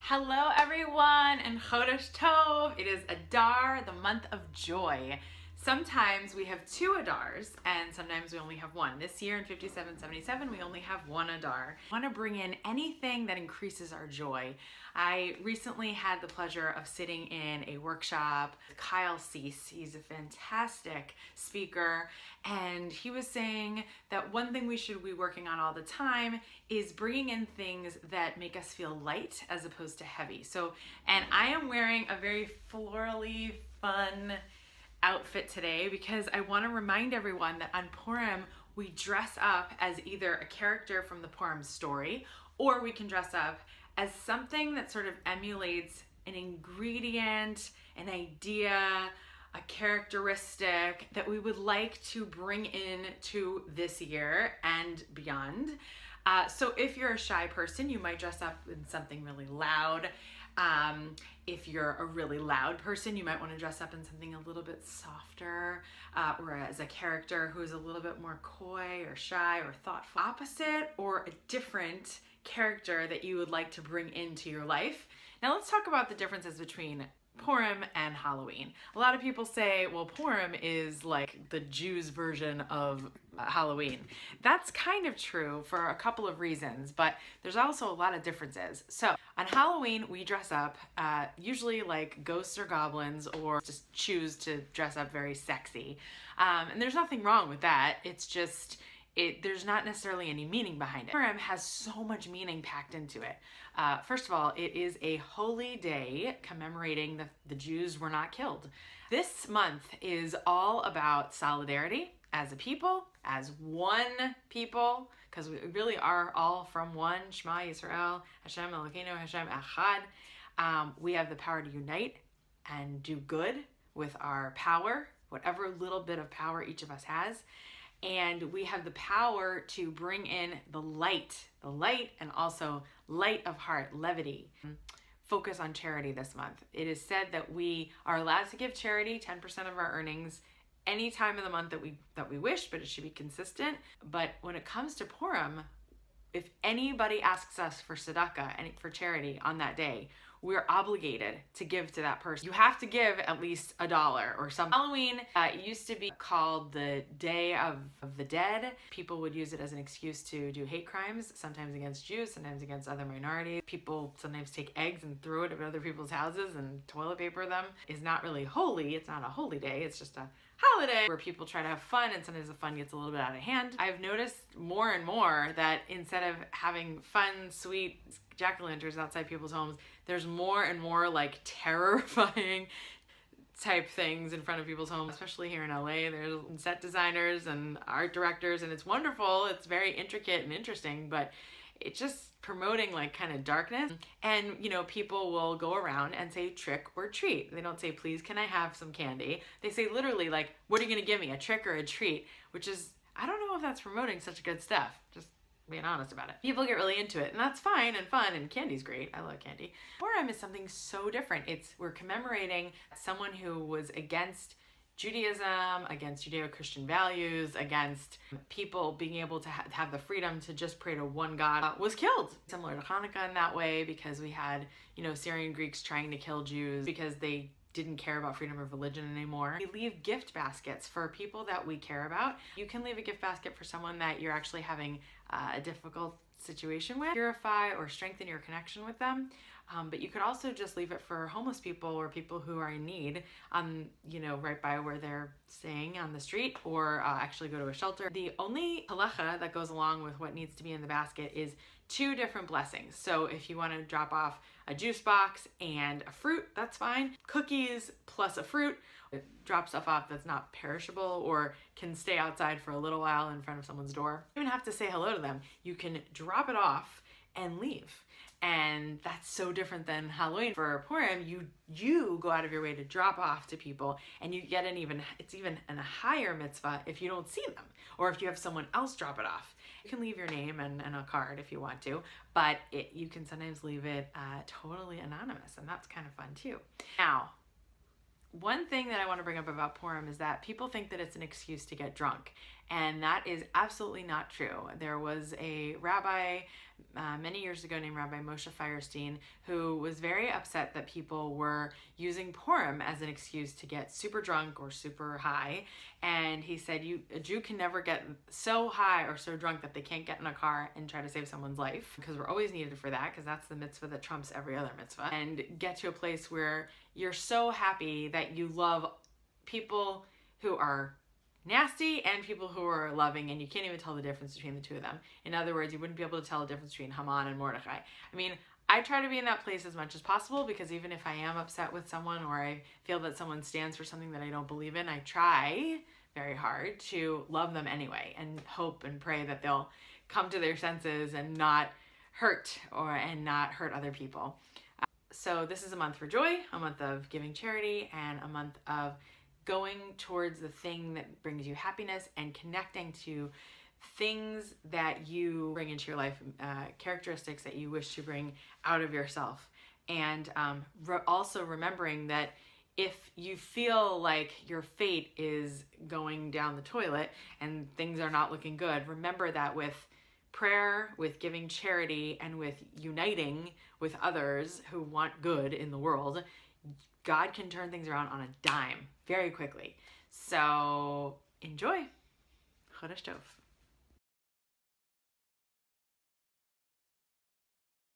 Hello everyone and Chodesh Tov. It is Adar, the month of joy. Sometimes we have two Adars and sometimes we only have one. This year in 5777 we only have one Adar. I want to bring in anything that increases our joy. I recently had the pleasure of sitting in a workshop with Kyle Cease. He's a fantastic speaker and he was saying that one thing we should be working on all the time is bringing in things that make us feel light as opposed to heavy. And I am wearing a very florally fun outfit today because I want to remind everyone that on Purim we dress up as either a character from the Purim story, or we can dress up as something that sort of emulates an ingredient, an idea, a characteristic that we would like to bring in to this year and beyond. So if you're a shy person, you might dress up in something really loud. If you're a really loud person, you might want to dress up in something a little bit softer, or as a character who's a little bit more coy or shy or thoughtful. Opposite or a different character that you would like to bring into your life. Now let's talk about the differences between Purim and Halloween. A lot of people say, well, Purim is like the Jews' version of Halloween. That's kind of true for a couple of reasons, but there's also a lot of differences. So on Halloween, we dress up usually like ghosts or goblins, or just choose to dress up very sexy. And there's nothing wrong with that. It's just, there's not necessarily any meaning behind it. Purim has so much meaning packed into it. First of all, it is a holy day commemorating the Jews were not killed. This month is all about solidarity as a people, as one people, because we really are all from one, Shema Yisrael, Hashem Elokeinu, Hashem Echad. We have the power to unite and do good with our power, whatever little bit of power each of us has. And we have the power to bring in the light and also light of heart, levity. Focus on charity this month. It is said that we are allowed to give charity 10% of our earnings any time of the month that we wish, but it should be consistent. But when it comes to Purim, if anybody asks us for tzedakah and for charity on that day, we're obligated to give to that person. You have to give at least $1 or something. Halloween used to be called the Day of the Dead. People would use it as an excuse to do hate crimes, sometimes against Jews, sometimes against other minorities. People sometimes take eggs and throw it at other people's houses and toilet paper them. It's not really holy. It's not a holy day. It's just a holiday where people try to have fun, and sometimes the fun gets a little bit out of hand. I've noticed more and more that instead of having fun, sweet jack-o'-lanterns outside people's homes, there's more and more like terrifying type things in front of people's homes, especially here in LA. There's set designers and art directors, and it's wonderful. It's very intricate and interesting, but it's just promoting like kind of darkness. And people will go around and say trick or treat. They don't say, please can I have some candy? They say literally like, what are you gonna give me, a trick or a treat? Which is, I don't know if that's promoting such good stuff, just being honest about it. People get really into it, and that's fine and fun, and candy's great. I love candy. Purim is something so different. We're commemorating someone who was against Judaism, against Judeo-Christian values, against people being able to have the freedom to just pray to one God, was killed. Similar to Hanukkah in that way, because we had, Syrian Greeks trying to kill Jews because they didn't care about freedom of religion anymore. We leave gift baskets for people that we care about. You can leave a gift basket for someone that you're actually having a difficult situation with, purify or strengthen your connection with them. But you could also just leave it for homeless people or people who are in need, right by where they're staying on the street, or actually go to a shelter. The only halacha that goes along with what needs to be in the basket is 2 different blessings. So if you want to drop off a juice box and a fruit, that's fine. Cookies plus a fruit. Drop stuff off that's not perishable or can stay outside for a little while in front of someone's door. You don't even have to say hello to them. You can drop it off and leave. And that's so different than Halloween. For Purim, you go out of your way to drop off to people, and you get it's even a higher mitzvah if you don't see them, or if you have someone else drop it off. You can leave your name and a card if you want to, but you can sometimes leave it totally anonymous, and that's kind of fun too. Now, one thing that I want to bring up about Purim is that people think that it's an excuse to get drunk. And that is absolutely not true. There was a rabbi many years ago named Rabbi Moshe Fierstein who was very upset that people were using Purim as an excuse to get super drunk or super high. And he said, a Jew can never get so high or so drunk that they can't get in a car and try to save someone's life, because we're always needed for that, because that's the mitzvah that trumps every other mitzvah. And get to a place where you're so happy that you love people who are nasty and people who are loving, and you can't even tell the difference between the two of them. In other words, you wouldn't be able to tell the difference between Haman and Mordechai. I mean, I try to be in that place as much as possible, because even if I am upset with someone or I feel that someone stands for something that I don't believe in, I try very hard to love them anyway and hope and pray that they'll come to their senses and not hurt other people. So this is a month for joy, a month of giving charity, and a month of going towards the thing that brings you happiness and connecting to things that you bring into your life, characteristics that you wish to bring out of yourself. And also remembering that if you feel like your fate is going down the toilet and things are not looking good, remember that with prayer, with giving charity, and with uniting with others who want good in the world, God can turn things around on a dime very quickly. So enjoy. Chodesh Tov.